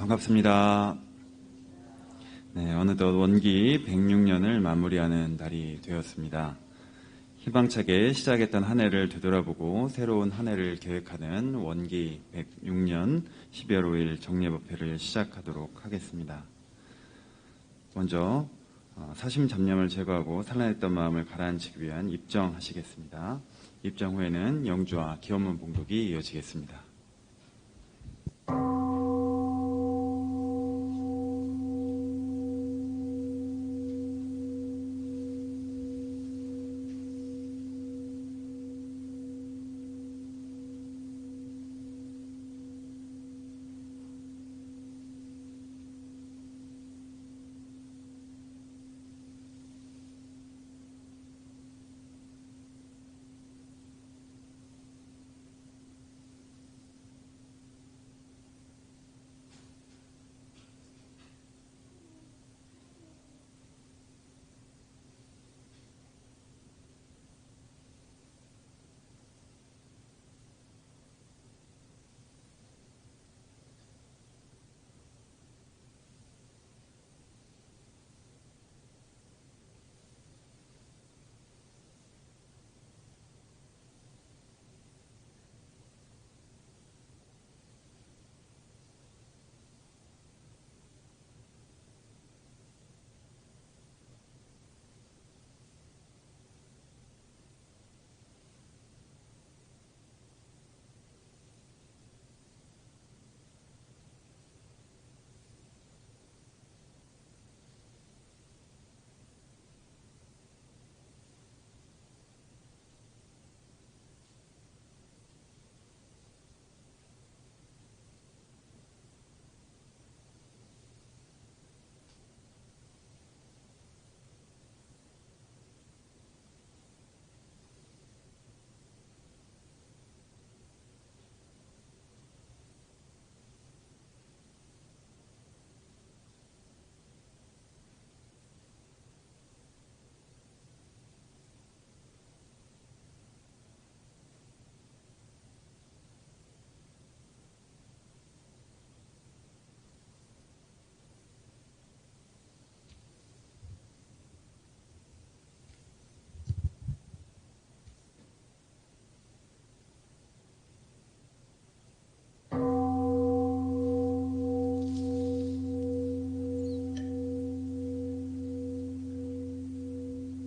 반갑습니다. 네, 어느덧 원기 106년을 마무리하는 날이 되었습니다. 희망차게 시작했던 한 해를 되돌아보고 새로운 한 해를 계획하는 원기 106년 12월 5일 정례법회를 시작하도록 하겠습니다. 먼저 사심 잡념을 제거하고 산란했던 마음을 가라앉히기 위한 입정하시겠습니다. 입정 후에는 영주와 기원문 봉독이 이어지겠습니다.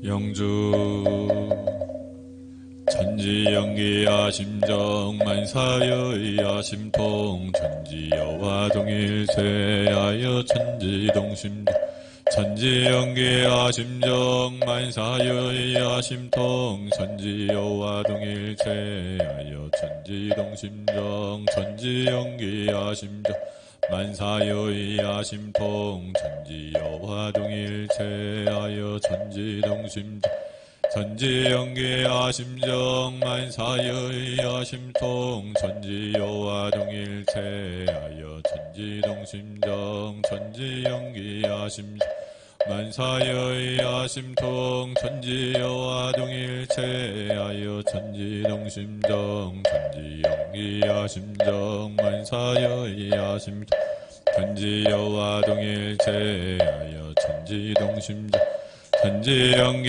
영주 천지영기야 심정만사여야 심통 천지여와 동일체하여 천지동심 천지영기야 심정만사여야 심통 천지여와 동일체하여 천지동심정 천지영기야 심정 만사여야 심통 천지여와 동일체하여 천지동심정 천지영기야 심정 만사여야 심통 천지여와 동일체하여 천지동심정 천지영기야 심정 만사여야 심통 천지여와 동일체하여 천지동심정 천지영기야 심정 만사여야 심통 천지여와 동일체하여 천지동심정 천지영기야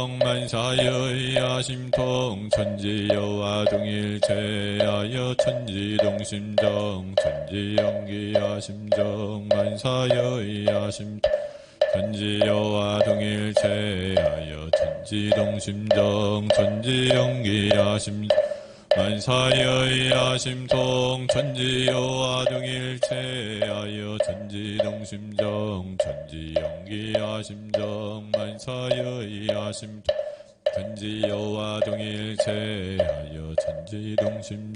심정 만사여야 심통 천지여와 동일체하여 천지동심정 천지영기야 심정 만사여야 심통 천지여와 동일체하여 천지동심정 천지영기야 심정 만사여야 심통 천지여와 동일체하여 천지동심정 천지영기야 심정 만사여야 심통 천지여와 동일체하여 천지동심정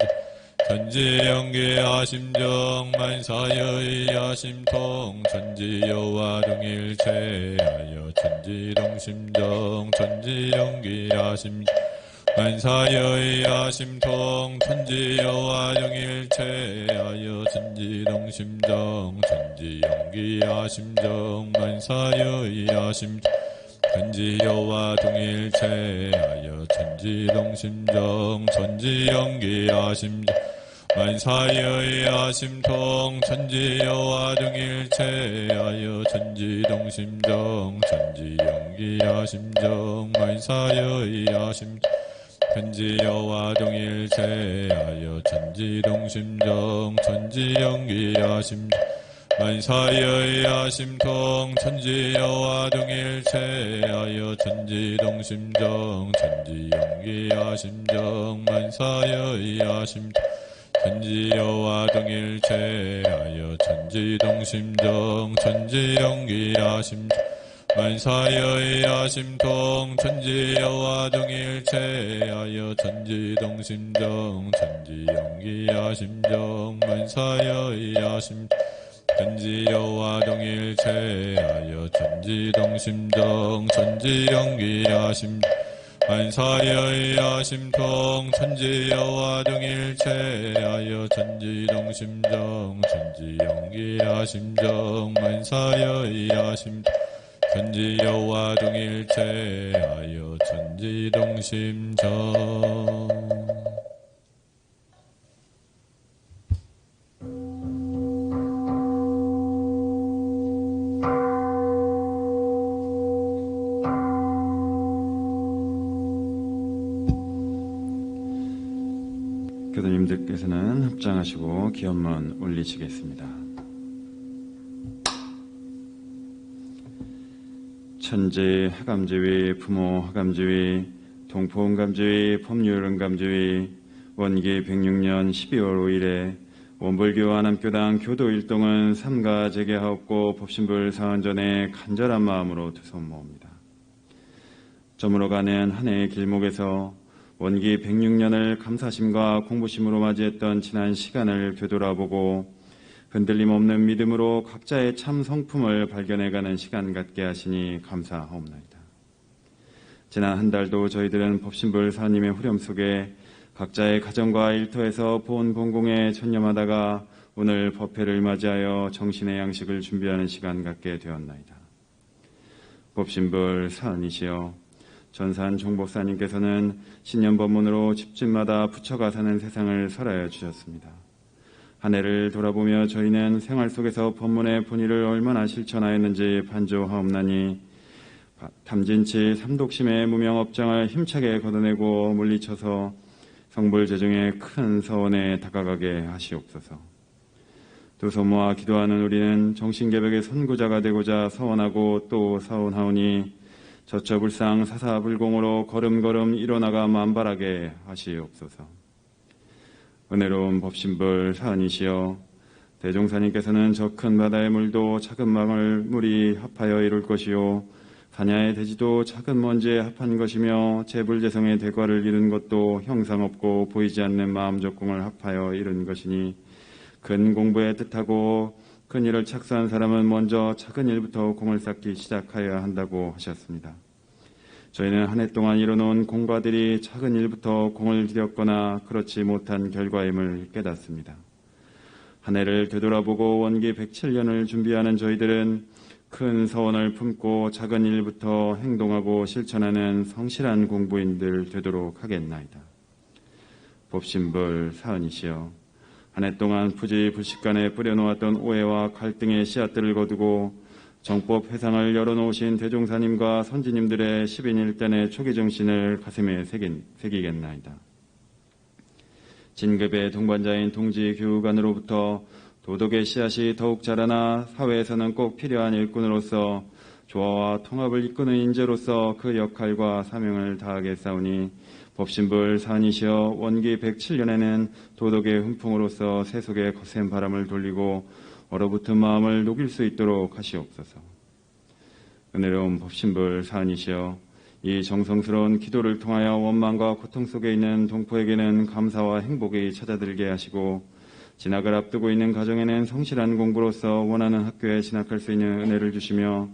천지영기야 심정 만사여야 심통 천지여와 동일체하여 천지동심정 천지영기야 심정 만사여야 심통 천지여와 동일체하여 천지동심정 천지영기야 심정 만사여야 심통 천지여와 동일체하여 천지동심정 천지영기야 심정 만사의 아심통 천지여와 등일체하여 천지동심정 천지연기야심정 만사의 아심통 천지여와 동일체하여 천지동심정 천지연기야심정 만사의 아심통 천지여와 동일체하여 천지동심정 천지연기야심정 만사의 아심통 천지여와 동일체하여 천지동심정 천지연기야심정 만사의 아심통 천지여와 동일체하여 천지동심정 천지연기야심정 만사의 아심통 천지여와 동일체하여 천지동심정 천지연기야심정 만사의 아심통 천지여와 동일체하여 천지동심정 천지연기야심정 만사의 아심통 천지여와 동일체하여 천지동심정. 교도님들께서는 합장하시고 기원문 올리시겠습니다. 천지 하감지위, 부모 하감지위, 동포응감지위, 법률응감지위, 원기 106년 12월 5일에 원불교 안암교당 교도일동은 삼가 재개하옵고 법신불 사헌전에 간절한 마음으로 두 손 모읍니다. 저물어 가는 한 해의 길목에서 원기 106년을 감사심과 공부심으로 맞이했던 지난 시간을 되돌아보고 흔들림 없는 믿음으로 각자의 참 성품을 발견해가는 시간 갖게 하시니 감사하옵나이다. 지난 한 달도 저희들은 법신불 사님의 후렴 속에 각자의 가정과 일터에서 본 공공에 전념하다가 오늘 법회를 맞이하여 정신의 양식을 준비하는 시간 갖게 되었나이다. 법신불 사은이시여, 전산 종법사님께서는 신년법문으로 집집마다 부처가 사는 세상을 설하여 주셨습니다. 한 해를 돌아보며 저희는 생활 속에서 법문의 본의를 얼마나 실천하였는지 반조하옵나니 탐진치 삼독심의 무명업장을 힘차게 걷어내고 물리쳐서 성불제중의 큰 서원에 다가가게 하시옵소서. 두 손 모아 기도하는 우리는 정신개벽의 선구자가 되고자 서원하고 또 서원하오니 저처불상 사사불공으로 걸음걸음 일어나가 만발하게 하시옵소서. 은혜로운 법신불 사은이시여, 대종사님께서는 저 큰 바다의 물도 작은 망을 물이 합하여 이룰 것이요 사냐의 대지도 작은 먼지에 합한 것이며 재불재성의 대과를 이룬 것도 형상없고 보이지 않는 마음적공을 합하여 이룬 것이니 큰 공부에 뜻하고 큰 일을 착수한 사람은 먼저 작은 일부터 공을 쌓기 시작하여야 한다고 하셨습니다. 저희는 한 해 동안 이뤄놓은 공과들이 작은 일부터 공을 들였거나 그렇지 못한 결과임을 깨닫습니다. 한 해를 되돌아보고 원기 107년을 준비하는 저희들은 큰 서원을 품고 작은 일부터 행동하고 실천하는 성실한 공부인들 되도록 하겠나이다. 법신불 사은이시여, 한 해 동안 부지불식간에 뿌려놓았던 오해와 갈등의 씨앗들을 거두고 정법 회상을 열어놓으신 대종사님과 선지님들의 10인일단의 초기 정신을 가슴에 새기겠나이다. 진급의 동반자인 동지교육안으로부터 도덕의 씨앗이 더욱 자라나 사회에서는 꼭 필요한 일꾼으로서 조화와 통합을 이끄는 인재로서 그 역할과 사명을 다하겠사오니 법신불 사은이시여, 원기 107년에는 도덕의 훈풍으로서 세속의 거센 바람을 돌리고 얼어붙은 마음을 녹일 수 있도록 하시옵소서. 은혜로운 법신불 사은이시여, 이 정성스러운 기도를 통하여 원망과 고통 속에 있는 동포에게는 감사와 행복이 찾아들게 하시고 진학을 앞두고 있는 가정에는 성실한 공부로서 원하는 학교에 진학할 수 있는 은혜를 주시며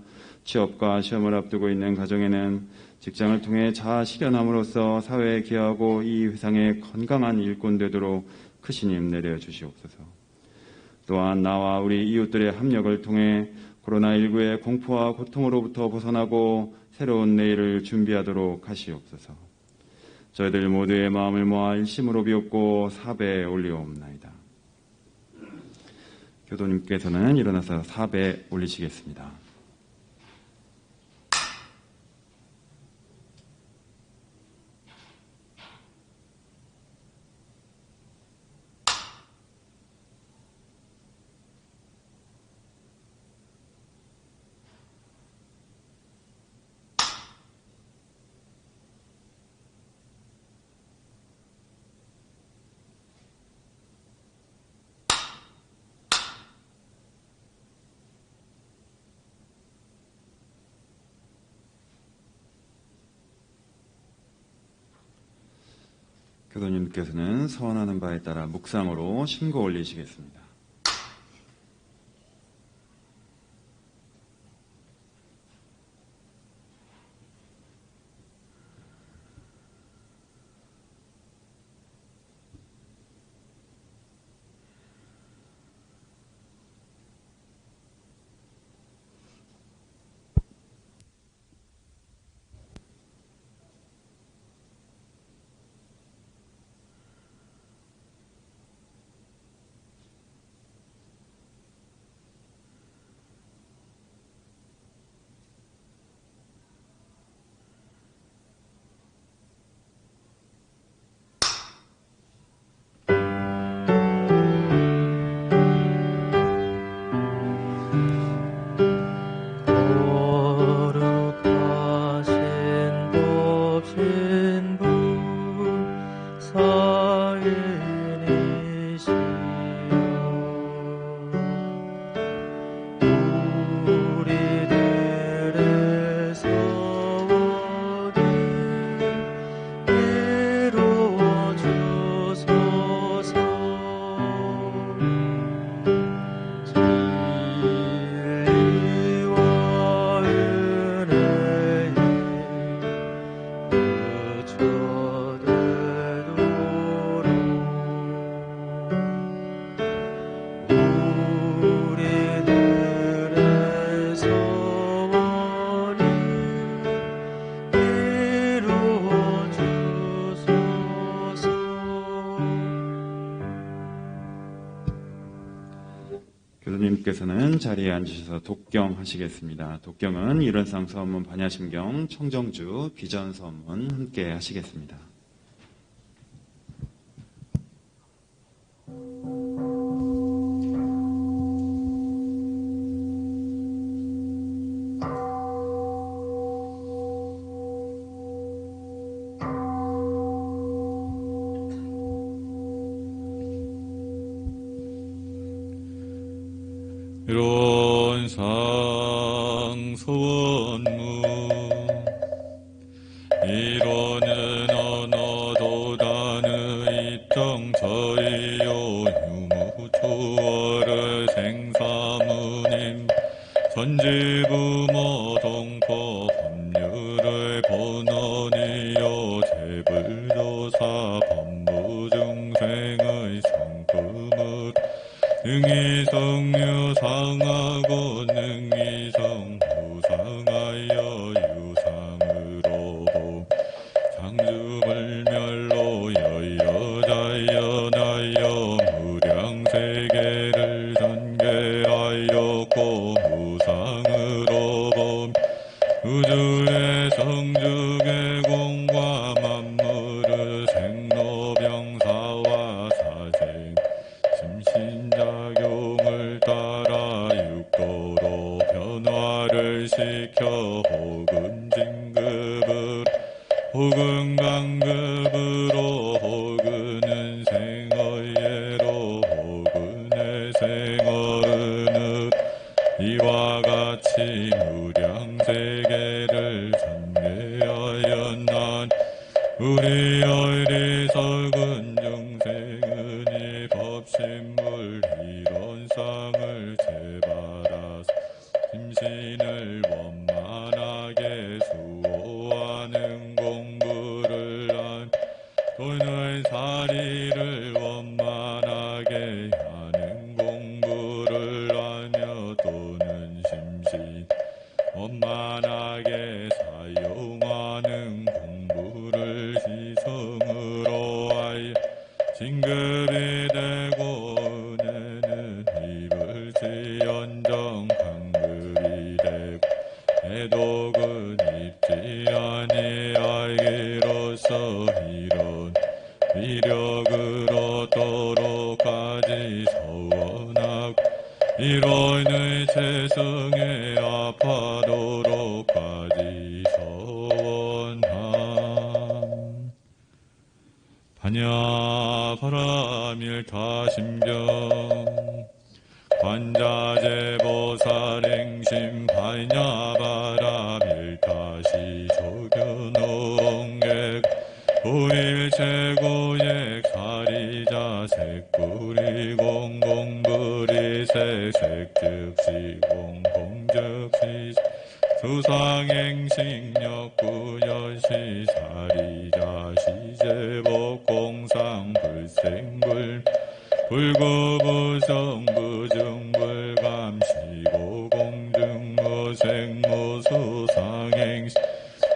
취업과 시험을 앞두고 있는 가정에는 직장을 통해 자아 실현함으로써 사회에 기여하고 이 회상에 건강한 일꾼 되도록 크신 힘 내려 주시옵소서. 또한 나와 우리 이웃들의 합력을 통해 코로나19의 공포와 고통으로부터 벗어나고 새로운 내일을 준비하도록 하시옵소서. 저희들 모두의 마음을 모아 일심으로 비옵고 사배에 올리옵나이다. 교도님께서는 일어나서 사배에 올리시겠습니다. 교도님께서는 서원하는 바에 따라 묵상으로 신고 올리시겠습니다. 교수님께서는 자리에 앉으셔서 독경하시겠습니다. 독경은 일원상 서문, 반야심경, 청정주, 비전 서문 함께 하시겠습니다. 일원상 서원문 일원은 언어도단의 입정저이요 유무초월의 생사무님 전지부모 동포 법률의 본원이요 재불조사 법무중생의 성품을 능이성유 상하고 능이성 무상하여 유상으로 봄 장주불멸로 여여자연하여 무량세계를 전개하였고 무상으로 봄 우주의 성주계공과 만물의 생로병사와 사생 심신작용을 따라 육도로 변화를 시켜 혹은 진급을 혹은 강급으로 혹은 생어예로 혹은 해생어는 이와 같이 무량세계를 전개하였난 우리 어리석은 중생은 이 법신물 이론상을 제발하사 심신을 원만하게 수호하는 공부를 한 돈의 사리를 원만하게 하는 공부를 하며 또는 심신 원만하게 사용하는 공부를 시설 반야 바라밀타심경 관자재 보살행심 반야 바라밀타시 조견홍객 보일체고액 사리자 색불이 공공불이 색즉시 공공즉시 수상행식력구여시 사리자 시제복공상 불생불 불구부성부중불감시고 공중무생무수상행식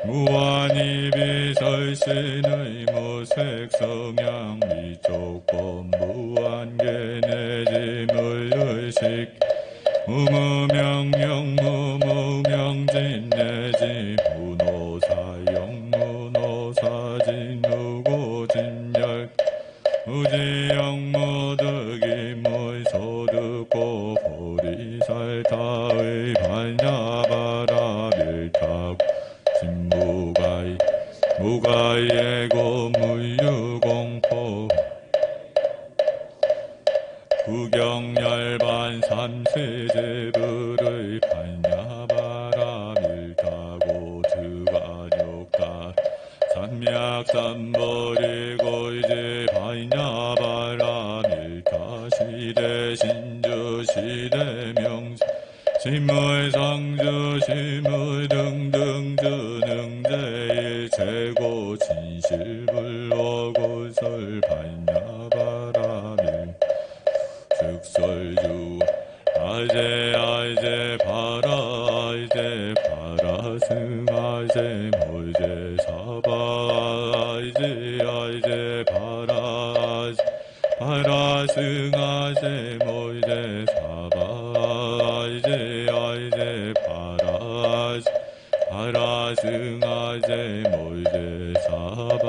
무한이비설신의 무색성향 미족법 무한계내지물의식 무무명령 무무명진내지 무노사영 무노사진 무고진열 무지영 무득이 무소득고 보리살타의 반야바라밀타 진무가이 무가이에고 무유공포 구경열반 삼세제불의 반야바라밀타고 드가욕다 삼약삼벌이고 이제 반야바라밀타 시대신주 시대명시 심의상주 심의등등주능제일 최고 진실불로구설 반야바라밀 즉설주 아제 바라 아제 바라승 아제 모제 사바 아제 바라 바라승 아제 모제 사바 아제 바라 바라승 아제 모제 사바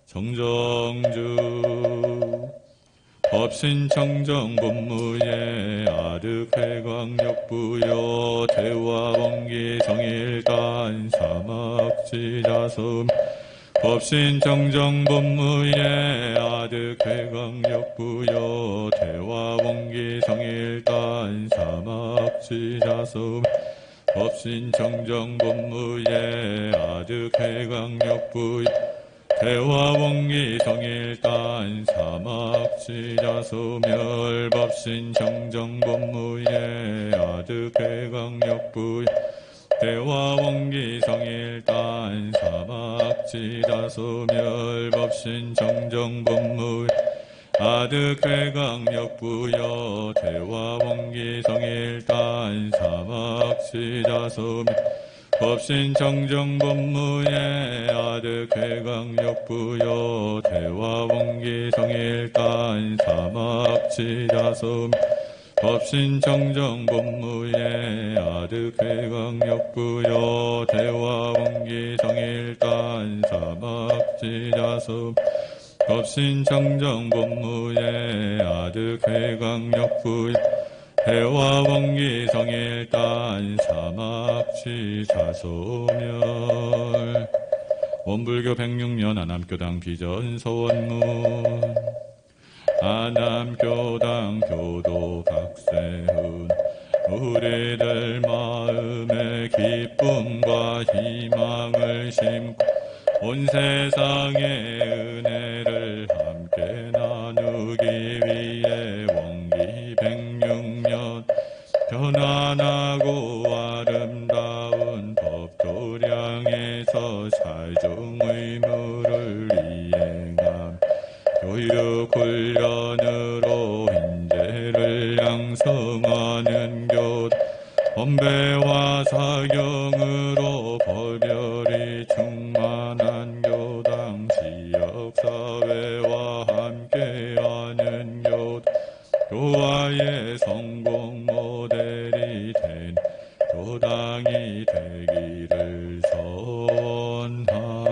정정주 법신청정 본무예 아득회광역부요 대화원기 성일단 사막지자섬 법신청정 본무예 아득회광역부요 대화원기 성일단 사막지자섬 법신청정 본무예 아득회광역부요 대화원기 성일단 사막지자소멸 법신청정 본무예 아득회광역부 대화원기 성일단 사막지자소멸 법신청정 본무예 아득회광역부여 대화원기 성일단 사막지자소멸 법신청정 본무예 아득회광역부여 대화원기 성일단 사막지자섬 법신청정 본무예 아득회광역부여 대화원기 성일단 사막지자섬 법신청정 본무예 아득회광역부여 대화원기 성일단 사막지자소멸 원불교 106년 아남교당 비전 서원문 아남교당 교도 각세훈 우리들 마음에 기쁨과 희망을 심고 온 세상의 은혜를 함께 나누기 위해 원기 106년 편안하고 아름다운 법도량에서 사종 의무를 이행함 교육훈련으로 인재를 양성하는 교단 헌배와 사경으로 법열이 충만한 교당 지역사회와 함께하는 교당 교화의 성공 모델이 된 교당이 되기를 선함.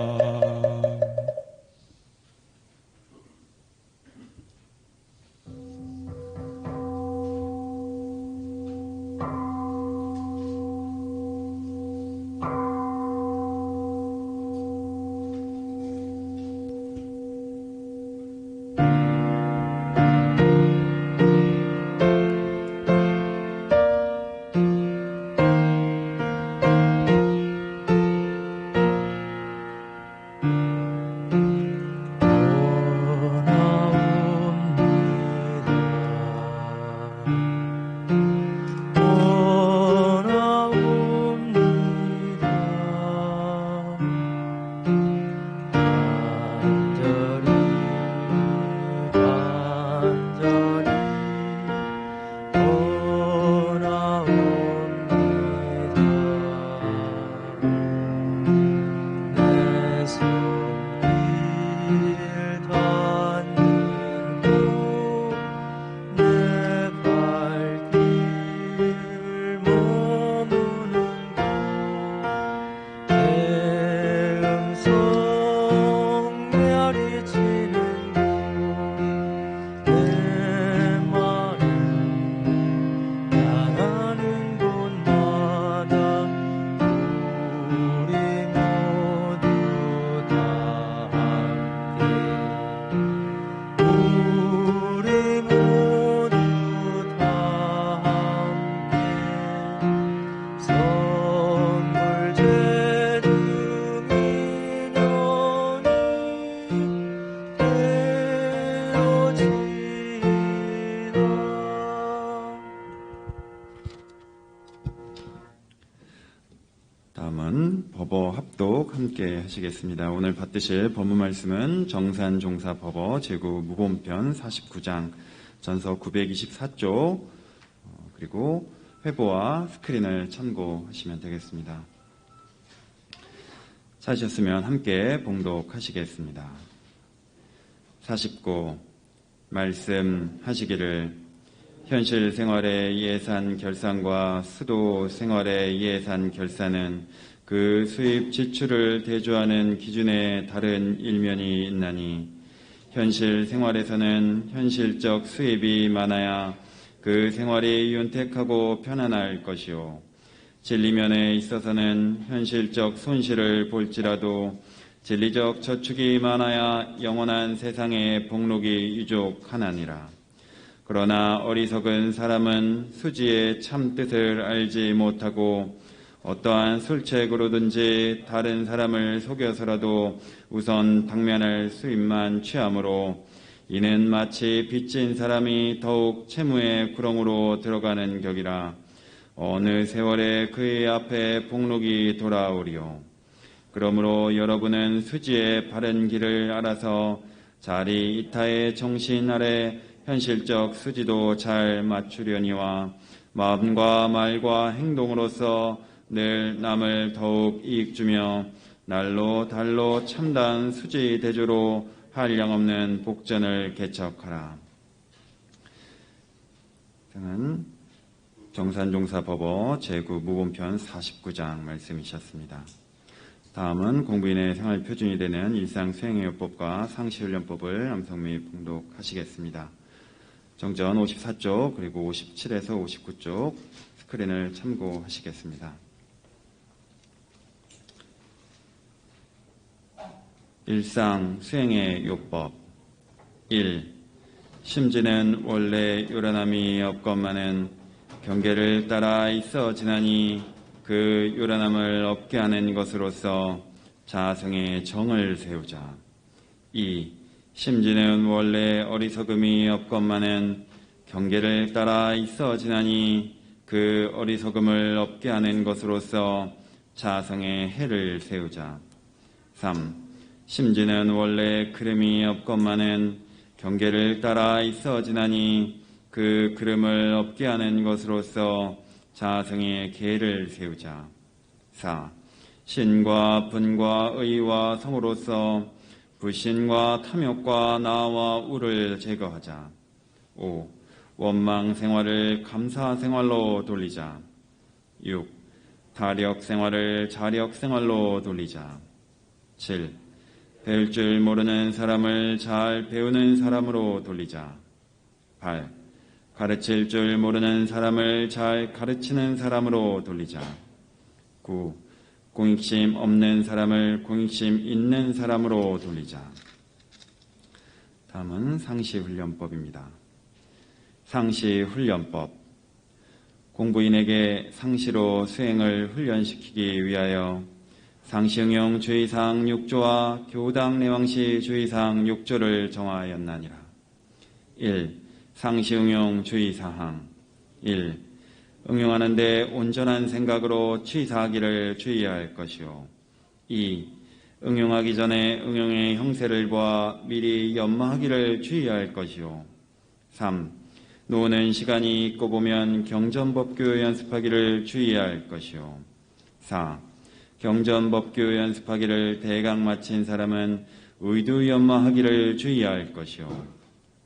합독 함께 하시겠습니다. 오늘 받으실 법문 말씀은 정산종사법어 제9무본편 49장 전서 924쪽 그리고 회보와 스크린을 참고하시면 되겠습니다. 찾으셨으면 함께 봉독하시겠습니다. 49. 말씀하시기를 현실 생활의 예산 결산과 수도 생활의 예산 결산은 그 수입 지출을 대조하는 기준에 다른 일면이 있나니 현실 생활에서는 현실적 수입이 많아야 그 생활이 윤택하고 편안할 것이요 진리면에 있어서는 현실적 손실을 볼지라도 진리적 저축이 많아야 영원한 세상의 복록이 유족하나니라. 그러나 어리석은 사람은 수지의 참뜻을 알지 못하고 어떠한 술책으로든지 다른 사람을 속여서라도 우선 당면할 수입만 취함으로 이는 마치 빚진 사람이 더욱 채무의 구렁으로 들어가는 격이라. 어느 세월에 그의 앞에 복록이 돌아오리요. 그러므로 여러분은 수지의 바른 길을 알아서 자리 이타의 정신 아래 현실적 수지도 잘 맞추려니와 마음과 말과 행동으로서 늘 남을 더욱 이익 주며 날로 달로 참다한 수지 대조로 한량없는 복전을 개척하라. 등은 정산종사법어 제9무본편 49장 말씀이셨습니다. 다음은 공부인의 생활 표준이 되는 일상수행의요법과 상시훈련법을 암송 및 봉독하시겠습니다. 정전 54쪽 그리고 57에서 59쪽 스크린을 참고하시겠습니다. 일상 수행의 요법 1. 심지는 원래 요란함이 없건만은 경계를 따라 있어 지나니 그 요란함을 없게 하는 것으로서 자성의 정을 세우자. 2. 심지는 원래 어리석음이 없건만은 경계를 따라 있어 지나니 그 어리석음을 없게 하는 것으로서 자성의 해를 세우자. 3. 심지는 원래 그름이 없건만은 경계를 따라 있어 지나니 그 그름을 없게 하는 것으로서 자성의 계를 세우자. 4. 신과 분과 의와 성으로서 불신과 탐욕과 나와 우를 제거하자. 5. 원망 생활을 감사 생활로 돌리자. 6. 타력 생활을 자력 생활로 돌리자. 7. 배울 줄 모르는 사람을 잘 배우는 사람으로 돌리자. 8. 가르칠 줄 모르는 사람을 잘 가르치는 사람으로 돌리자. 9. 공익심 없는 사람을 공익심 있는 사람으로 돌리자. 다음은 상시훈련법입니다. 상시훈련법. 공부인에게 상시로 수행을 훈련시키기 위하여 상시응용 주의사항 6조와 교당 내왕시 주의사항 6조를 정하였나니라. 1. 상시응용 주의사항 1. 응용하는 데 온전한 생각으로 취사하기를 주의할 것이요. 2. 응용하기 전에 응용의 형세를 보아 미리 연마하기를 주의할 것이요. 3. 노는 시간이 있고 보면 경전법규 연습하기를 주의할 것이요. 4. 경전법규 연습하기를 대강 마친 사람은 의두 연마하기를 주의할 것이요.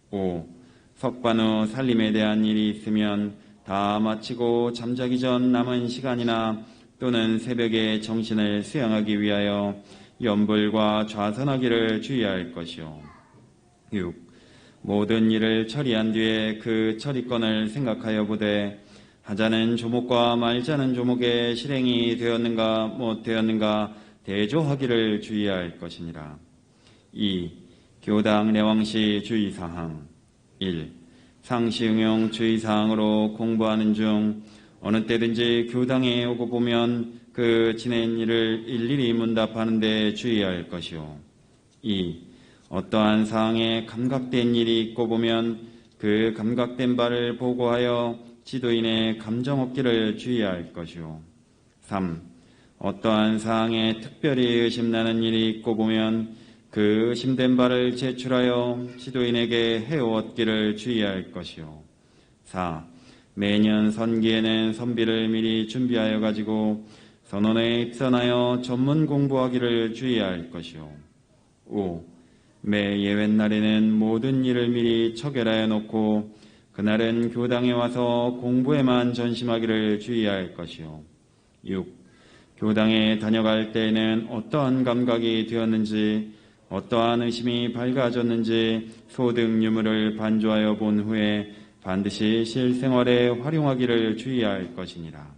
5. 석반 후 살림에 대한 일이 있으면 다 마치고 잠자기 전 남은 시간이나 또는 새벽에 정신을 수양하기 위하여 염불과 좌선하기를 주의할 것이요. 6. 모든 일을 처리한 뒤에 그 처리권을 생각하여 보되 하자는 조목과 말자는 조목의 실행이 되었는가 못 되었는가 대조하기를 주의할 것이니라. 2. 교당 내왕시 주의사항 1. 상시응용 주의사항으로 공부하는 중 어느 때든지 교당에 오고 보면 그 지낸 일을 일일이 문답하는 데 주의할 것이요. 2. 어떠한 사항에 감각된 일이 있고 보면 그 감각된 바를 보고하여 지도인의 감정 없기를 주의할 것이요. 3. 어떠한 사항에 특별히 의심나는 일이 있고 보면 그 의심된 바를 제출하여 지도인에게 해오었기를 주의할 것이요. 4. 매년 선기에는 선비를 미리 준비하여 가지고 선원에 입선하여 전문 공부하기를 주의할 것이요. 5. 매 예외날에는 모든 일을 미리 처결하여 놓고 그날은 교당에 와서 공부에만 전심하기를 주의할 것이요. 6. 교당에 다녀갈 때에는 어떠한 감각이 되었는지 어떠한 의심이 밝아졌는지 소등 유물을 반조하여 본 후에 반드시 실생활에 활용하기를 주의할 것이니라.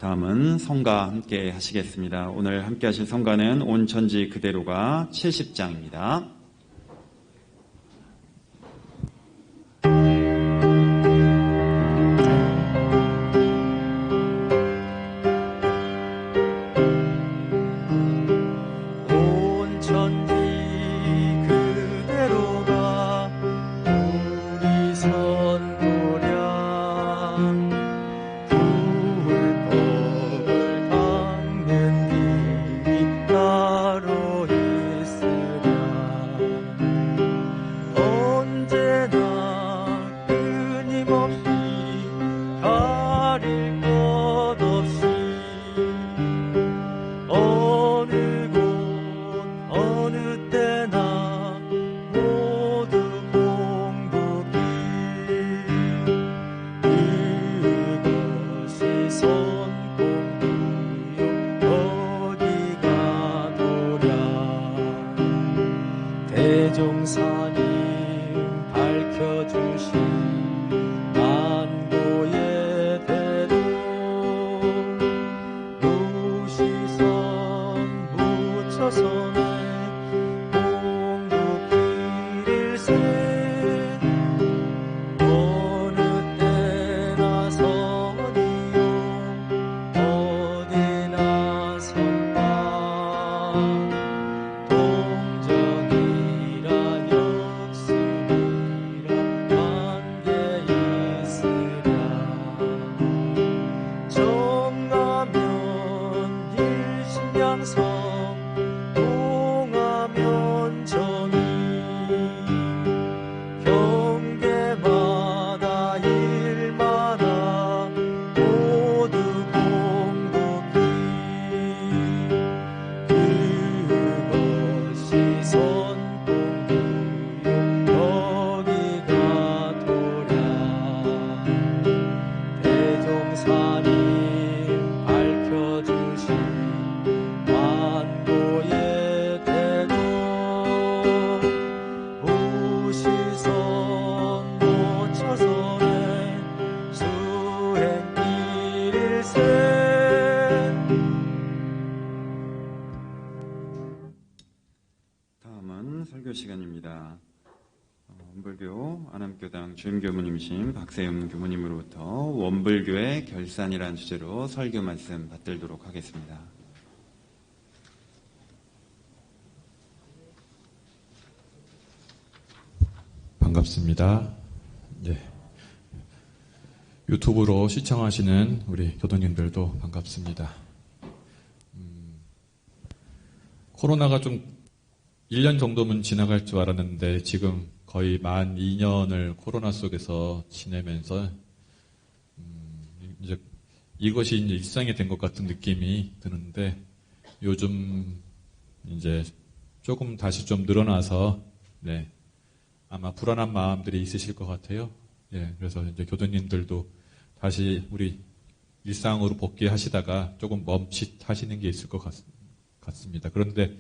다음은 성가 함께 하시겠습니다. 오늘 함께 하실 성가는 온천지 그대로가 70장입니다. 시간입니다. 원불교 안암교당 주임교무님이신 박세윤 교무님으로부터 원불교의 결산이라는 주제로 설교 말씀 받들도록 하겠습니다. 반갑습니다. 유튜브로 시청하시는 우리 교도님들도 반갑습니다. 코로나가 좀 1년 정도면 지나갈 줄 알았는데 지금 거의 만 2년을 코로나 속에서 지내면서 이제 이것이 이제 일상이 된 것 같은 느낌이 드는데 요즘 이제 조금 다시 좀 늘어나서 아마 불안한 마음들이 있으실 것 같아요. 그래서 이제 교도님들도 다시 우리 일상으로 복귀하시다가 조금 멈칫하시는 게 있을 것 같습니다. 그런데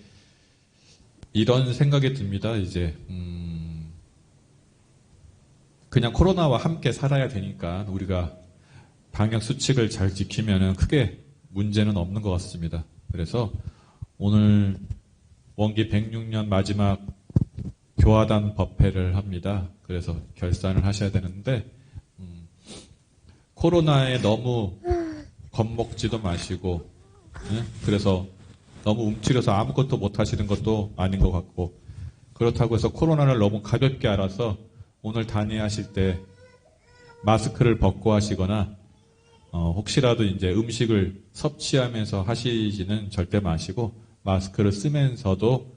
이런 생각이 듭니다. 이제 그냥 코로나와 함께 살아야 되니까 우리가 방역 수칙을 잘 지키면은 크게 문제는 없는 것 같습니다. 그래서 오늘 원기 106년 마지막 교화단 법회를 합니다. 그래서 결산을 하셔야 되는데 코로나에 너무 겁먹지도 마시고 그래서 너무 움츠려서 아무것도 못 하시는 것도 아닌 것 같고 그렇다고 해서 코로나를 너무 가볍게 알아서 오늘 단위하실 때 마스크를 벗고 하시거나 혹시라도 이제 음식을 섭취하면서 하시지는 절대 마시고 마스크를 쓰면서도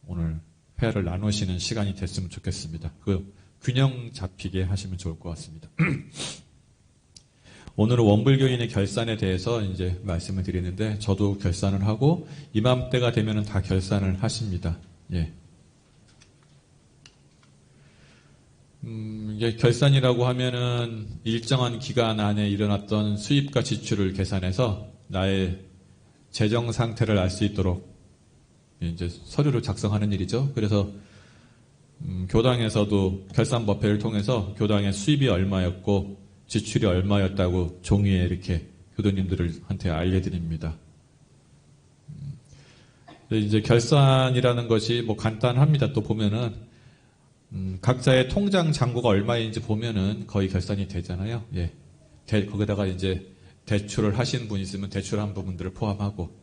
오늘 회를 나누시는 시간이 됐으면 좋겠습니다. 그 균형 잡히게 하시면 좋을 것 같습니다. 오늘은 원불교인의 결산에 대해서 이제 말씀을 드리는데 저도 결산을 하고 이맘때가 되면은 다 결산을 하십니다. 예. 이게 결산이라고 하면은 일정한 기간 안에 일어났던 수입과 지출을 계산해서 나의 재정 상태를 알 수 있도록 이제 서류를 작성하는 일이죠. 그래서 교당에서도 결산법회를 통해서 교당의 수입이 얼마였고 지출이 얼마였다고 종이에 이렇게 교도님들한테 알려드립니다. 이제 결산이라는 것이 뭐 간단합니다. 또 보면은 각자의 통장 잔고가 얼마인지 보면은 거의 결산이 되잖아요. 예. 거기다가 이제 대출을 하신 분이 있으면 대출한 부분들을 포함하고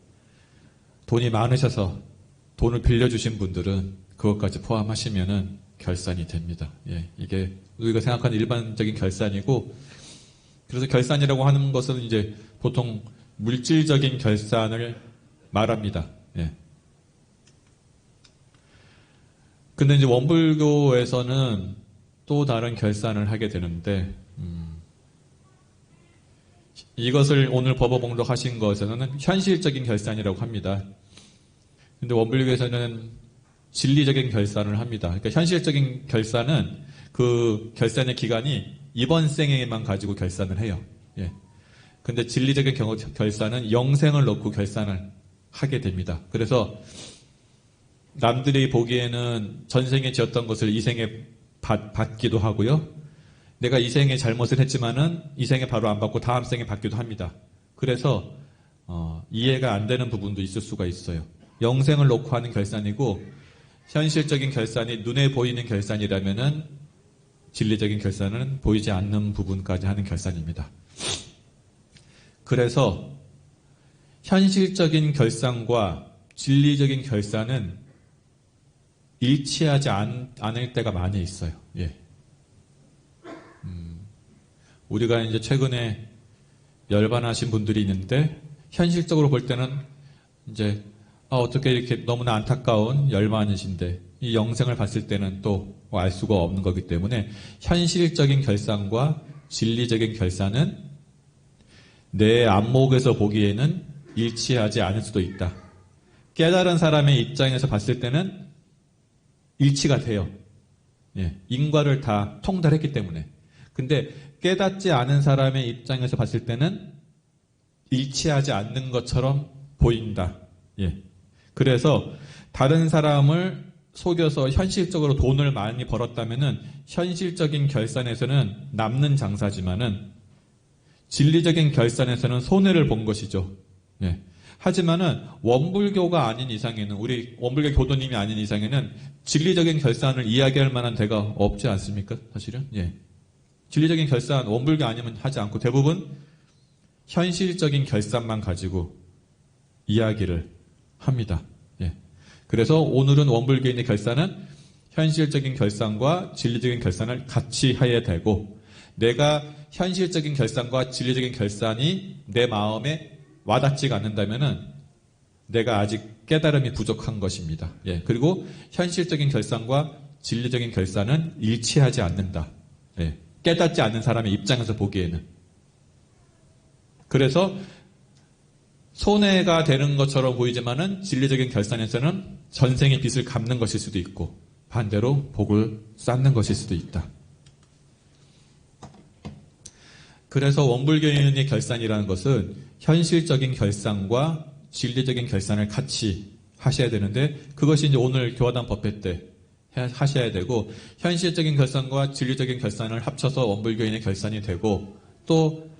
돈이 많으셔서 돈을 빌려주신 분들은 그것까지 포함하시면은 결산이 됩니다. 예. 이게 우리가 생각하는 일반적인 결산이고 그래서 결산이라고 하는 것은 이제 보통 물질적인 결산을 말합니다. 예. 근데 이제 원불교에서는 또 다른 결산을 하게 되는데, 이것을 오늘 법어봉독 하신 것에서는 현실적인 결산이라고 합니다. 근데 원불교에서는 진리적인 결산을 합니다. 그러니까 현실적인 결산은 그 결산의 기간이 이번 생에만 가지고 결산을 해요. 예. 근데 진리적인 결산은 영생을 놓고 결산을 하게 됩니다. 그래서 남들이 보기에는 전생에 지었던 것을 이생에 받기도 하고요. 내가 이생에 잘못을 했지만은 이생에 바로 안 받고 다음 생에 받기도 합니다. 그래서 이해가 안 되는 부분도 있을 수가 있어요. 영생을 놓고 하는 결산이고 현실적인 결산이 눈에 보이는 결산이라면은 진리적인 결산은 보이지 않는 부분까지 하는 결산입니다. 그래서 현실적인 결산과 진리적인 결산은 일치하지 않을 때가 많이 있어요. 예. 우리가 이제 최근에 열반하신 분들이 있는데 현실적으로 볼 때는 이제 어떻게 이렇게 너무나 안타까운 열반이신데 이 영생을 봤을 때는 또 알 수가 없는 거기 때문에 현실적인 결산과 진리적인 결산은 내 안목에서 보기에는 일치하지 않을 수도 있다. 깨달은 사람의 입장에서 봤을 때는 일치가 돼요. 예, 인과를 다 통달했기 때문에. 근데 깨닫지 않은 사람의 입장에서 봤을 때는 일치하지 않는 것처럼 보인다. 예. 그래서 다른 사람을 속여서 현실적으로 돈을 많이 벌었다면은 현실적인 결산에서는 남는 장사지만은 진리적인 결산에서는 손해를 본 것이죠. 예. 하지만은 원불교가 아닌 이상에는 우리 원불교 교도님이 아닌 이상에는 진리적인 결산을 이야기할 만한 데가 없지 않습니까? 사실은 예. 진리적인 결산 원불교 아니면 하지 않고 대부분 현실적인 결산만 가지고 이야기를 합니다. 예. 그래서 오늘은 원불교인의 결산은 현실적인 결산과 진리적인 결산을 같이 해야 되고 내가 현실적인 결산과 진리적인 결산이 내 마음에 와닿지가 않는다면은 내가 아직 깨달음이 부족한 것입니다. 예. 그리고 현실적인 결산과 진리적인 결산은 일치하지 않는다. 예. 깨닫지 않는 사람의 입장에서 보기에는. 그래서 손해가 되는 것처럼 보이지만은 진리적인 결산에서는 전생의 빚을 갚는 것일 수도 있고 반대로 복을 쌓는 것일 수도 있다. 그래서 원불교인의 결산이라는 것은 현실적인 결산과 진리적인 결산을 같이 하셔야 되는데 그것이 이제 오늘 교화단 법회 때 하셔야 되고 현실적인 결산과 진리적인 결산을 합쳐서 원불교인의 결산이 되고 또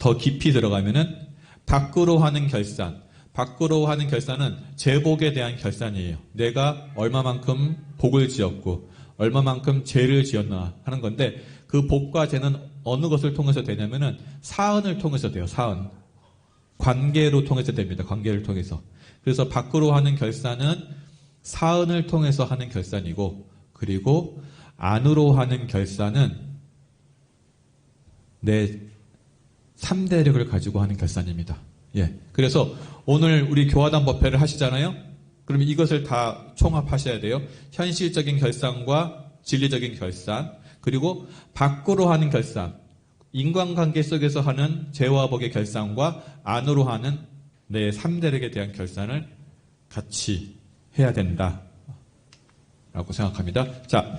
더 깊이 들어가면은 밖으로 하는 결산, 밖으로 하는 결산은 제복에 대한 결산이에요. 내가 얼마만큼 복을 지었고 얼마만큼 죄를 지었나 하는 건데 그 복과 죄는 어느 것을 통해서 되냐면은 사은을 통해서 돼요. 사은. 관계로 통해서 됩니다. 관계를 통해서. 그래서 밖으로 하는 결산은 사은을 통해서 하는 결산이고 그리고 안으로 하는 결산은 내 3대력을 가지고 하는 결산입니다. 예. 그래서 오늘 우리 교화단 법회를 하시잖아요? 그러면 이것을 다 총합하셔야 돼요. 현실적인 결산과 진리적인 결산, 그리고 밖으로 하는 결산, 인간관계 속에서 하는 죄와 복의 결산과 안으로 하는 내 3대력에 대한 결산을 같이 해야 된다. 라고 생각합니다. 자,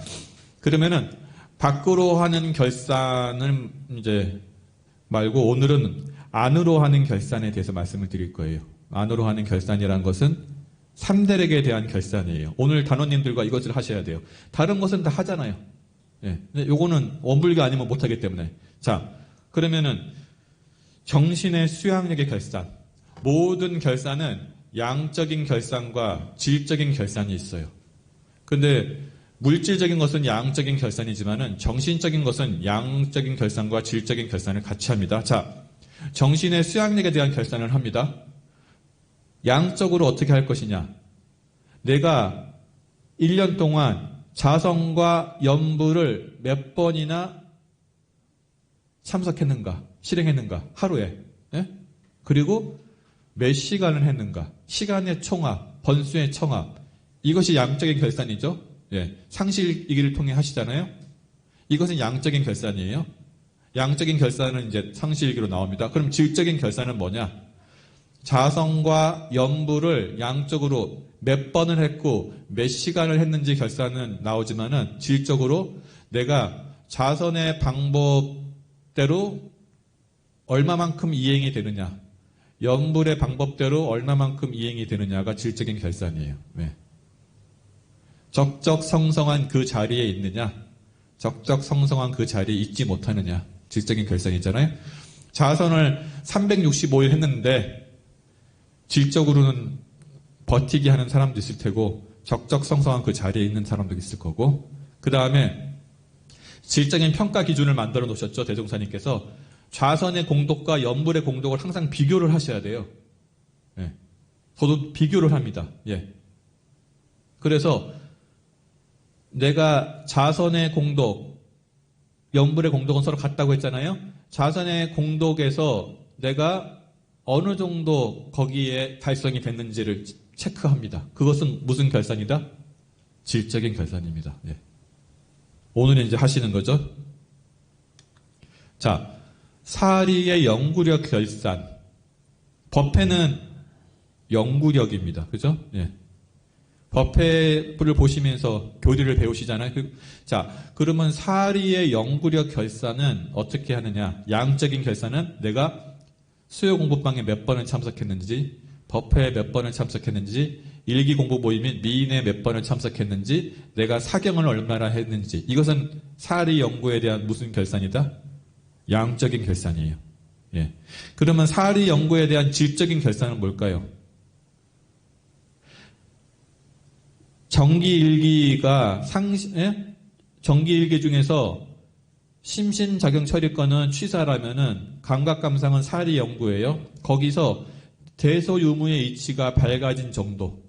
그러면은 밖으로 하는 결산을 이제 말고 오늘은 안으로 하는 결산에 대해서 말씀을 드릴 거예요. 안으로 하는 결산이라는 것은 3대력에 대한 결산이에요. 오늘 단원님들과 이것을 하셔야 돼요. 다른 것은 다 하잖아요. 예. 근데 요거는 원불교 아니면 못하기 때문에. 자, 그러면은 정신의 수양력의 결산. 모든 결산은 양적인 결산과 질적인 결산이 있어요. 근데 물질적인 것은 양적인 결산이지만은 정신적인 것은 양적인 결산과 질적인 결산을 같이 합니다. 자, 정신의 수양력에 대한 결산을 합니다. 양적으로 어떻게 할 것이냐? 내가 1년 동안 자성과 연부를 몇 번이나 참석했는가? 실행했는가? 하루에. 예? 그리고 몇 시간을 했는가? 시간의 총합, 번수의 총합. 이것이 양적인 결산이죠. 예. 상실이기를 통해 하시잖아요. 이것은 양적인 결산이에요. 양적인 결산은 이제 상실이기로 나옵니다. 그럼 질적인 결산은 뭐냐? 자성과 연부를 양적으로 몇 번을 했고 몇 시간을 했는지 결산은 나오지만은 질적으로 내가 자선의 방법대로 얼마만큼 이행이 되느냐, 연불의 방법대로 얼마만큼 이행이 되느냐가 질적인 결산이에요. 왜? 적적성성한 그 자리에 있느냐, 적적성성한 그 자리에 있지 못하느냐, 질적인 결산이잖아요. 자선을 365일 했는데 질적으로는 버티기 하는 사람도 있을 테고 적적성성한 그 자리에 있는 사람도 있을 거고, 그 다음에 질적인 평가 기준을 만들어 놓으셨죠. 대종사님께서 좌선의 공덕과 연불의 공덕을 항상 비교를 하셔야 돼요. 예. 저도 비교를 합니다. 예. 그래서 내가 자선의 공덕, 연불의 공덕은 서로 같다고 했잖아요. 자선의 공덕에서 내가 어느 정도 거기에 달성이 됐는지를 체크합니다. 그것은 무슨 결산이다? 질적인 결산입니다. 예. 오늘 이제 하시는 거죠. 자, 사리의 영구력 결산. 법회는 영구력입니다. 그죠? 예. 법회를 보시면서 교리를 배우시잖아요. 자, 그러면 사리의 영구력 결산은 어떻게 하느냐? 양적인 결산은 내가 수요 공부방에 몇 번을 참석했는지, 법회에 몇 번을 참석했는지, 일기 공부 모임인 미인에 몇 번을 참석했는지, 내가 사경을 얼마나 했는지. 이것은 사리 연구에 대한 무슨 결산이다? 양적인 결산이에요. 예. 그러면 사리 연구에 대한 질적인 결산은 뭘까요? 정기일기가 정기일기 중에서 심심작용 처리권은 취사라면은 감각감상은 사리 연구예요. 거기서 대소유무의 이치가 밝아진 정도를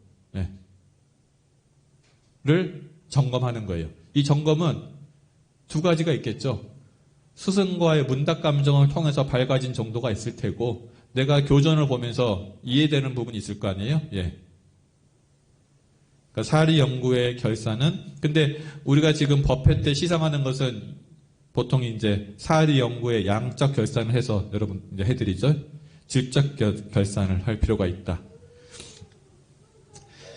점검하는 거예요. 이 점검은 두 가지가 있겠죠. 스승과의 문답 감정을 통해서 밝아진 정도가 있을 테고, 내가 교전을 보면서 이해되는 부분이 있을 거 아니에요? 예. 그러니까 사리 연구의 결산은, 근데 우리가 지금 법회 때 시상하는 것은 보통 이제 사리 연구의 양적 결산을 해서 여러분 이제 해드리죠. 질적 결산을 할 필요가 있다.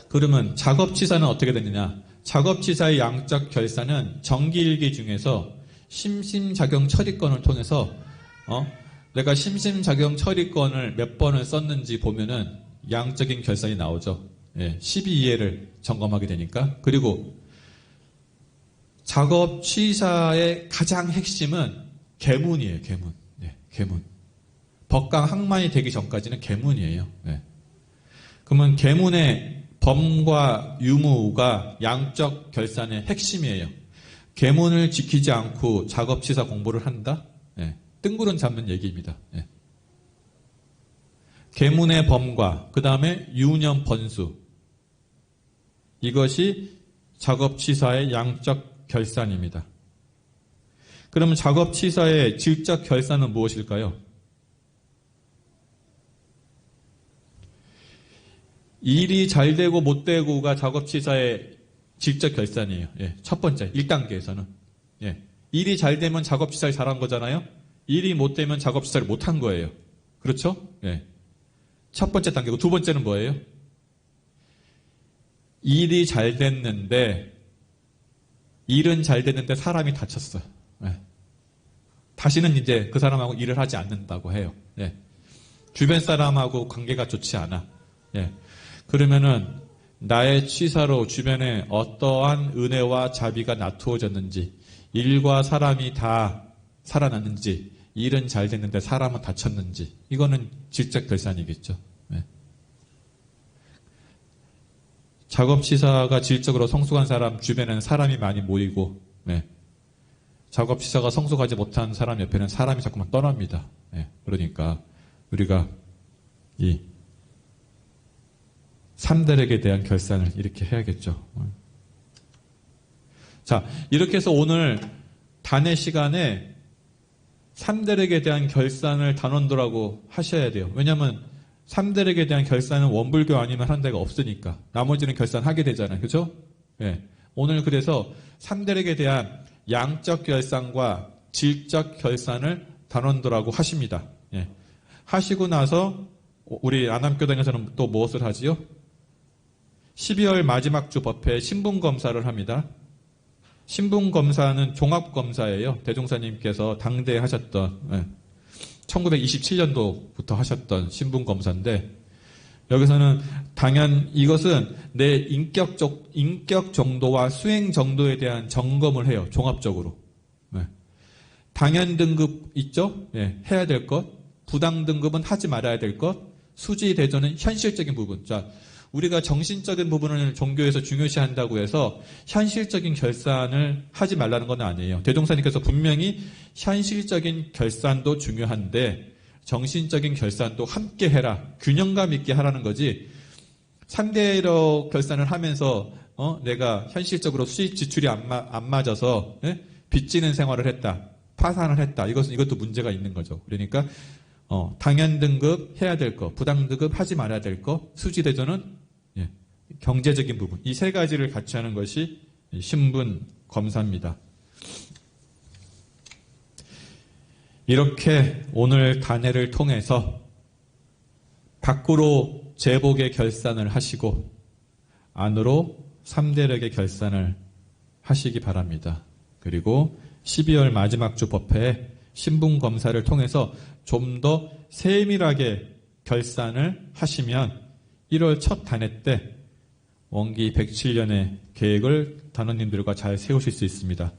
그러면 작업치사는 어떻게 되느냐? 작업치사의 양적 결산은 정기일기 중에서 심심작용 처리권을 통해서 내가 심심작용 처리권을 몇 번을 썼는지 보면은 양적인 결산이 나오죠. 예, 12이해를 점검하게 되니까. 그리고 작업 취사의 가장 핵심은 계문이에요. 계문. 네, 계문. 법강 항만이 되기 전까지는 계문이에요. 네. 그러면 계문의 범과 유무가 양적 결산의 핵심이에요. 계문을 지키지 않고 작업 취사 공부를 한다? 네. 뜬구름 잡는 얘기입니다. 네. 계문의 범과 그 다음에 유념 번수, 이것이 작업 취사의 양적 결산입니다. 그러면 작업 취사의 질적 결산은 무엇일까요? 일이 잘 되고 못 되고가 작업치사의 질적 결산이에요. 예, 첫 번째, 1단계에서는. 예, 일이 잘 되면 작업치사를 잘한 거잖아요. 일이 못 되면 작업치사를 못한 거예요. 그렇죠? 예. 첫 번째 단계고, 두 번째는 뭐예요? 일이 잘 됐는데, 일은 잘 됐는데 사람이 다쳤어. 예. 다시는 이제 그 사람하고 일을 하지 않는다고 해요. 예. 주변 사람하고 관계가 좋지 않아. 예. 그러면은 나의 취사로 주변에 어떠한 은혜와 자비가 나투어졌는지, 일과 사람이 다 살아났는지, 일은 잘 됐는데 사람은 다쳤는지, 이거는 질적 결산이겠죠. 예. 작업치사가 질적으로 성숙한 사람 주변에는 사람이 많이 모이고, 예. 작업치사가 성숙하지 못한 사람 옆에는 사람이 자꾸만 떠납니다. 예. 그러니까 우리가 이 3대력에 대한 결산을 이렇게 해야겠죠. 자, 이렇게 해서 오늘 단의 시간에 3대력에 대한 결산을 단원도라고 하셔야 돼요. 왜냐하면 3대력에 대한 결산은 원불교 아니면 한 데가 없으니까. 나머지는 결산하게 되잖아요. 그렇죠? 예. 오늘 그래서 3대력에 대한 양적 결산과 질적 결산을 단원도라고 하십니다. 예. 하시고 나서 우리 안암교당에서는 또 무엇을 하지요? 12월 마지막 주 법회에 신분검사를 합니다. 신분검사는 종합검사예요. 대종사님께서 당대에 하셨던 1927년도부터 하셨던 신분검사인데, 여기서는 당연 이것은 내 인격 정도와 수행 정도에 대한 점검을 해요. 종합적으로. 당연 등급 있죠? 해야 될 것. 부당 등급은 하지 말아야 될 것. 수지 대조는 현실적인 부분. 자, 우리가 정신적인 부분을 종교에서 중요시한다고 해서 현실적인 결산을 하지 말라는 건 아니에요. 대종사님께서 분명히 현실적인 결산도 중요한데 정신적인 결산도 함께 해라. 균형감 있게 하라는 거지. 3대로 결산을 하면서 내가 현실적으로 수익 지출이 안 맞아서 빚지는 생활을 했다. 파산을 했다. 이것도 문제가 있는 거죠. 그러니까 당연 등급 해야 될 거, 부당 등급 하지 말아야 될 거, 수지 대조는 경제적인 부분, 이 세 가지를 같이 하는 것이 신분 검사입니다. 이렇게 오늘 단회를 통해서 밖으로 제복의 결산을 하시고 안으로 3대력의 결산을 하시기 바랍니다. 그리고 12월 마지막 주 법회에 신분 검사를 통해서 좀 더 세밀하게 결산을 하시면 1월 첫 단회 때 원기 107년의 계획을 단원님들과 잘 세우실 수 있습니다.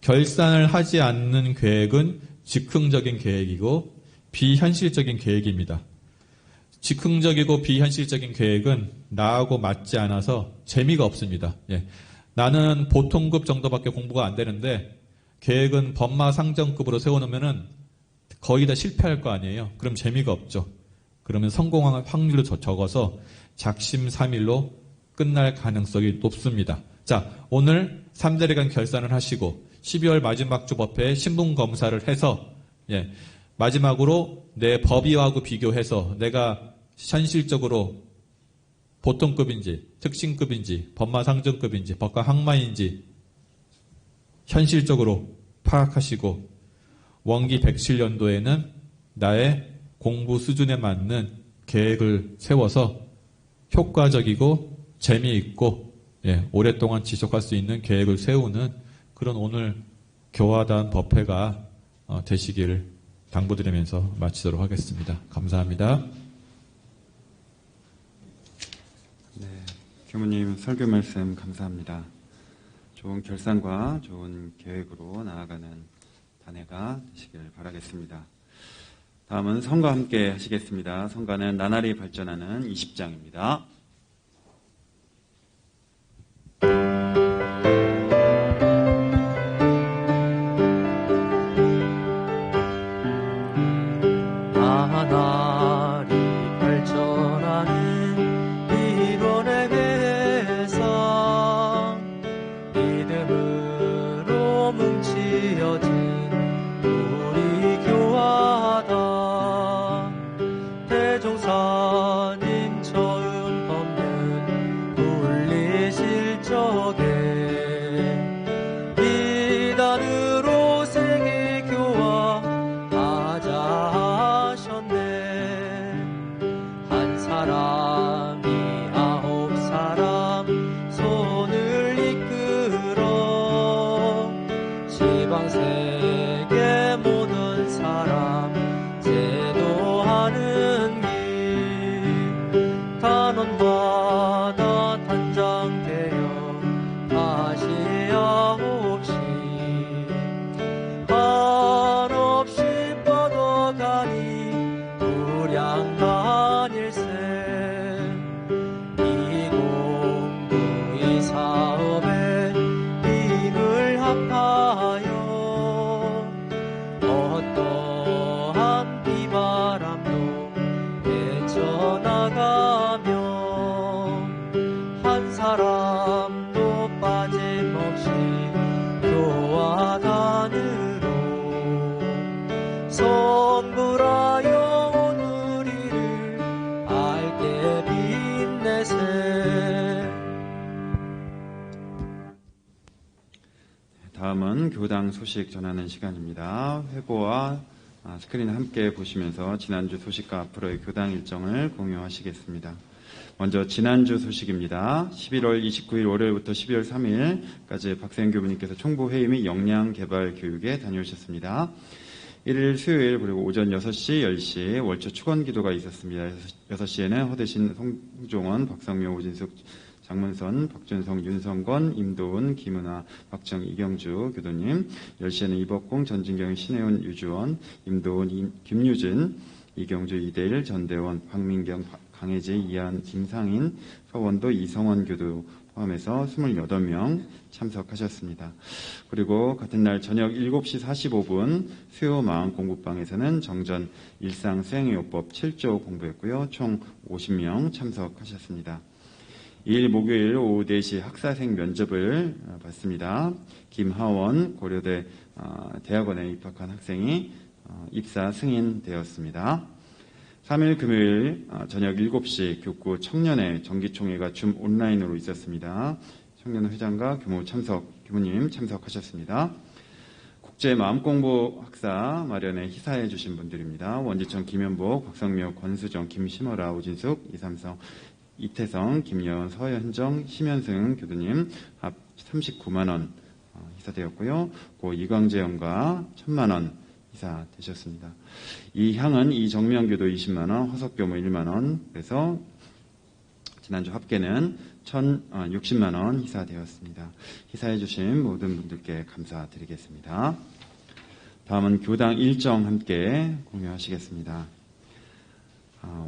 결산을 하지 않는 계획은 즉흥적인 계획이고 비현실적인 계획입니다. 즉흥적이고 비현실적인 계획은 나하고 맞지 않아서 재미가 없습니다. 나는 보통급 정도밖에 공부가 안 되는데 계획은 법마 상정급으로 세워놓으면 거의 다 실패할 거 아니에요. 그럼 재미가 없죠. 그러면 성공할 확률도 적어서 작심삼일로 끝날 가능성이 높습니다. 자, 오늘 3대에 간 결산을 하시고 12월 마지막 주 법회에 신분검사를 해서 마지막으로 내 법의하고 비교해서 내가 현실적으로 보통급인지 특신급인지 법마상정급인지 법과 항마인지 현실적으로 파악하시고 원기 107년도에는 나의 공부 수준에 맞는 계획을 세워서 효과적이고 재미있고 오랫동안 지속할 수 있는 계획을 세우는 그런 오늘 교화단 법회가 되시기를 당부드리면서 마치도록 하겠습니다. 감사합니다. 네, 교무님 설교 말씀 감사합니다. 좋은 결산과 좋은 계획으로 나아가는 단회가 되시길 바라겠습니다. 다음은 성가 함께 하시겠습니다. 성가는 나날이 발전하는 20장입니다. 나날이 발전하는 이번의 회상 믿음으로 뭉치어진 우리 교화단 대종사님 처음 사람이 9사람 손을 이끌어 지방 세계 모든 사람 제도하는 길 단원마다 단장되어 다시 9시 한없이 뻗어가니 불량간일세 이 공부 이 사업에 힘을 합하여 어떠한 비바람도 헤쳐나가며 한 사람도 빠짐없이 교화단으로 성불하여 오늘 이를 밝게 빛내세. 다음은 교당 소식 전하는 시간입니다. 회보와 스크린 함께 보시면서 지난주 소식과 앞으로의 교당 일정을 공유하시겠습니다. 먼저 지난주 소식입니다. 11월 29일 월요일부터 12월 3일까지 박세현 교부님께서 총부회의 및 역량개발 교육에 다녀오셨습니다. 1일 수요일 그리고 오전 6시, 10시 월초 축원기도가 있었습니다. 6시에는 허대신, 송종원, 박성묘, 오진숙, 장문선, 박준성, 윤성건, 임도훈, 김은아, 박정, 이경주 교도님, 10시에는 이복공, 전진경, 신혜원, 유주원, 임도훈, 김유진, 이경주, 이대일, 전대원, 박민경, 강혜지, 이한, 김상인, 서원도, 이성원 교도 포함해서 28명 참석하셨습니다. 그리고 같은 날 저녁 7시 45분 수요 마음 공부방에서는 정전 일상 수행요법 7조 공부했고요. 총 50명 참석하셨습니다. 2일 목요일 오후 4시 학사생 면접을 받습니다. 김하원 고려대 대학원에 입학한 학생이 입사 승인되었습니다. 3일 금요일 저녁 7시 교구 청년회 정기총회가 줌 온라인으로 있었습니다. 청년회장과 교무님 참석하셨습니다. 국제마음공부 학사 마련에 희사해 주신 분들입니다. 원지천, 김현복, 박성묘, 권수정, 김심어라, 오진숙, 이삼성, 이태성, 김여은, 서현정, 심현승 교수님 합 39만원 희사되었고요. 고 이광재영과 1000만원 희사되셨습니다. 이향은 이정명 교도 20만원, 허석교무 1만원, 그래서 지난주 합계는 1060만원 희사되었습니다. 희사해 주신 모든 분들께 감사드리겠습니다. 다음은 교당 일정 함께 공유하시겠습니다.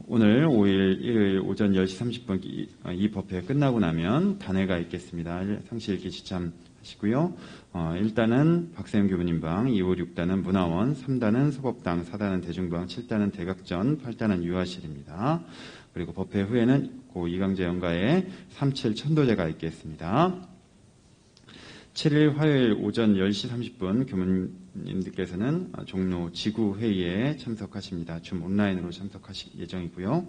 오늘 5일 일요일 오전 10시 30분 이 법회 끝나고 나면 단회가 있겠습니다. 상시일기 지참하시고요. 1단은 박세현 교부님 방, 2, 5, 6단은 문화원, 3단은 소법당, 4단은 대중방, 7단은 대각전, 8단은 유아실입니다. 그리고 법회 후에는 고 이광재 연가의 37 천도제가 있겠습니다. 7일 화요일 오전 10시 30분 교무님들께서는 종로 지구회의에 참석하십니다. 줌 온라인으로 참석하실 예정이고요.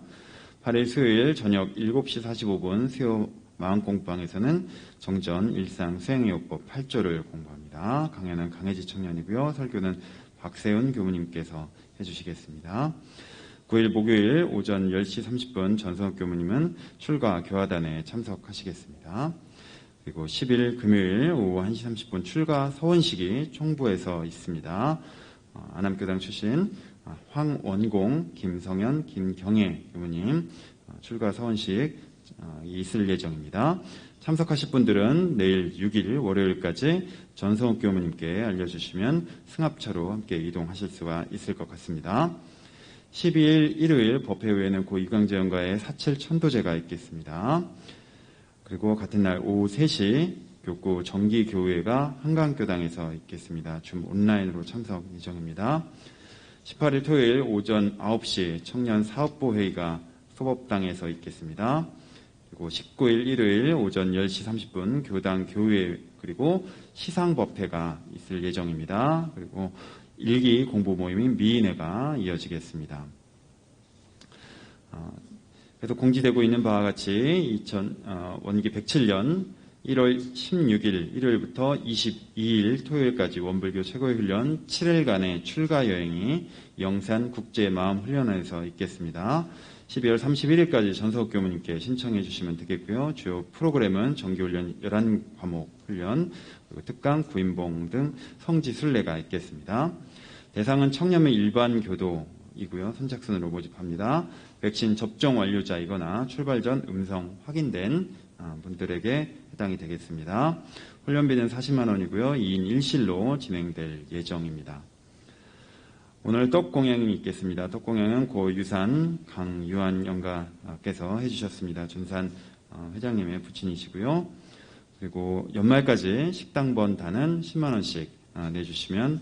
8일 수요일 저녁 7시 45분 수요 마음공부방에서는 정전 일상 수행요법 8조를 공부합니다. 강연은 강혜지 청년이고요. 설교는 박세훈 교무님께서 해주시겠습니다. 9일 목요일 오전 10시 30분 전성욱 교무님은 출가 교화단에 참석하시겠습니다. 그리고 10일 금요일 오후 1시 30분 출가 서원식이 총부에서 있습니다. 안암교당 출신 황원공, 김성현, 김경애 교무님 출가 서원식 있을 예정입니다. 참석하실 분들은 내일 6일 월요일까지 전성욱 교무님께 알려주시면 승합차로 함께 이동하실 수가 있을 것 같습니다. 12일 일요일 법회 후에는 고 이광재 연가의 47 천도제가 있겠습니다. 그리고 같은 날 오후 3시 교구 정기교회가 한강교당에서 있겠습니다. 줌 온라인으로 참석 예정입니다. 18일 토요일 오전 9시 청년 사업부 회의가 소법당에서 있겠습니다. 그리고 19일 일요일 오전 10시 30분 교당 교회 그리고 시상법회가 있을 예정입니다. 그리고 일기 공부 모임인 미인회가 이어지겠습니다. 그래서 공지되고 있는 바와 같이 원기 107년 1월 16일 일요일부터 22일 토요일까지 원불교 최고의 훈련 7일간의 출가 여행이 영산 국제마음훈련원에서 있겠습니다. 12월 31일까지 전석 교무님께 신청해 주시면 되겠고요. 주요 프로그램은 정기훈련 11과목 훈련, 그리고 특강, 구인봉 등 성지 순례가 있겠습니다. 대상은 청렴의 일반 교도이고요. 선착순으로 모집합니다. 백신 접종 완료자이거나 출발 전 음성 확인된 분들에게 해당이 되겠습니다. 훈련비는 40만 원이고요. 2인 1실로 진행될 예정입니다. 오늘 떡공양이 있겠습니다. 떡공양은 고유산 강유한 영가께서 해주셨습니다. 준산 회장님의 부친이시고요. 그리고 연말까지 식당번 단은 10만 원씩 내주시면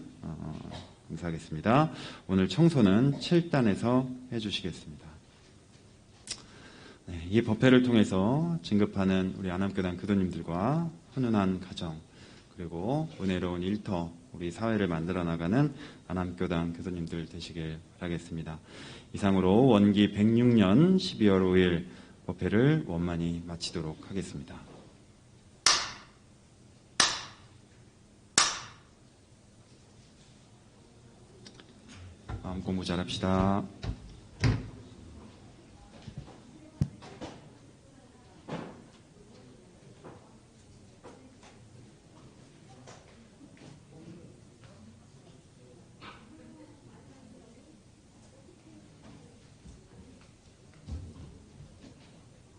감사하겠습니다. 오늘 청소는 7단에서 해주시겠습니다. 네, 이 법회를 통해서 진급하는 우리 안암교단 교도님들과 훈훈한 가정, 그리고 은혜로운 일터, 우리 사회를 만들어 나가는 안암교단 교도님들 되시길 바라겠습니다. 이상으로 원기 106년 12월 5일 법회를 원만히 마치도록 하겠습니다. 마음 공부 잘합시다.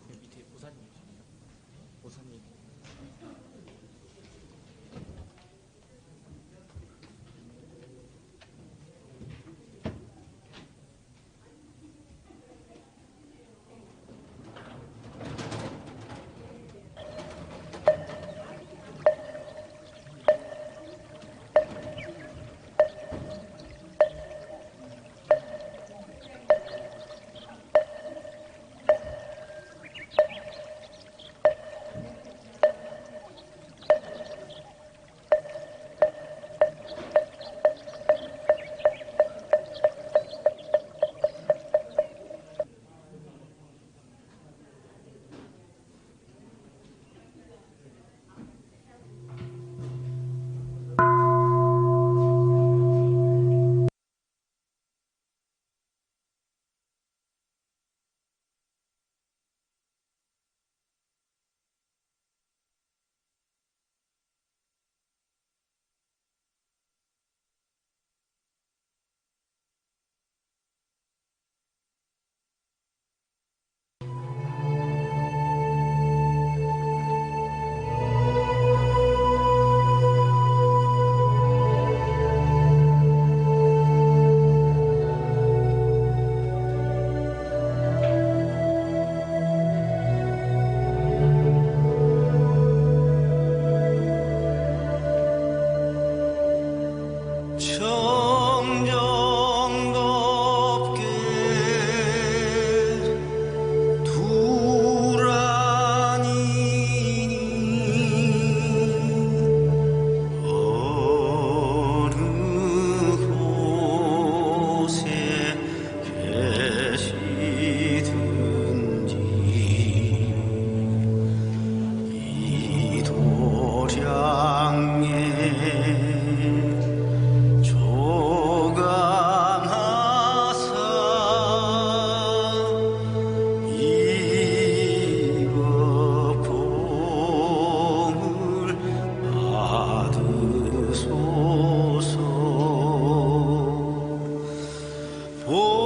밑에 보사님이시네요. 보사님. 청정롭게 두라니 어느 곳에 계시든지 이 도량에